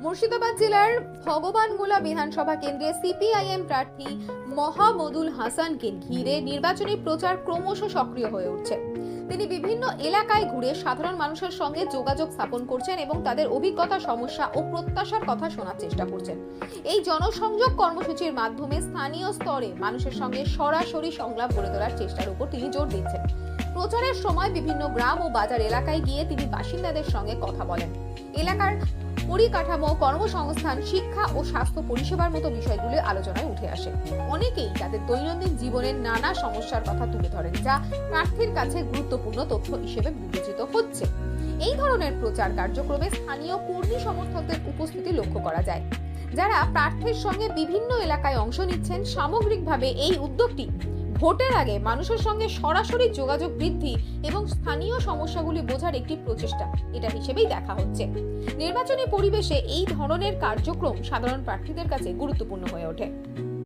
মুর্শিদাবাদ জেলার ভগবানগোলা বিধানসভা কেন্দ্রে সিপিআইএম প্রার্থী মাহমুদুল হাসানকে ঘিরে নির্বাচনী প্রচার ক্রমশ সক্রিয় হয়ে উঠছে। তিনি বিভিন্ন এলাকায় ঘুরে সাধারণ মানুষের সঙ্গে যোগাযোগ স্থাপন করছেন এবং তাদের অভিজ্ঞতা, সমস্যা ও প্রত্যাশার কথা শোনার চেষ্টা করছেন। এই জনসংযোগ কর্মসূচির মাধ্যমে স্থানীয় স্তরে মানুষের সঙ্গে সরাসরি সংলাপ গড়ে তোলার চেষ্টার উপর তিনি জোর দিচ্ছেন। প্রচারের সময় বিভিন্ন গ্রাম ও বাজার এলাকায় গিয়ে তিনি বাসিন্দাদের সঙ্গে কথা বলেন। এলাকার পরিকাঠামো, কর্মসংস্থান, শিক্ষা ও স্বাস্থ্য পরিষেবার মতো বিষয়গুলি আলোচনায় উঠে আসে। অনেকেই তাদের দৈনন্দিন জীবনের নানা সমস্যার কথা তুলে ধরেন, যা প্রার্থীর কাছে গুরুত্বপূর্ণ তথ্য হিসেবে বিবেচিত হচ্ছে। এই ধরনের প্রচার কার্যক্রমে স্থানীয় কর্মী সমর্থকদের উপস্থিতি লক্ষ্য করা যায়, যারা প্রার্থীর সঙ্গে বিভিন্ন এলাকায় অংশ নিচ্ছেন। সামগ্রিকভাবে এই উদ্যোগটি ভোটের আগে মানুষের সঙ্গে সরাসরি যোগাযোগ বৃদ্ধি এবং স্থানীয় সমস্যাগুলি বোঝার একটি প্রচেষ্টা এটা হিসেবেই দেখা হচ্ছে। নির্বাচনী পরিবেশে এই ধরনের কার্যক্রম সাধারণ প্রার্থীদের কাছে গুরুত্বপূর্ণ হয়ে ওঠে।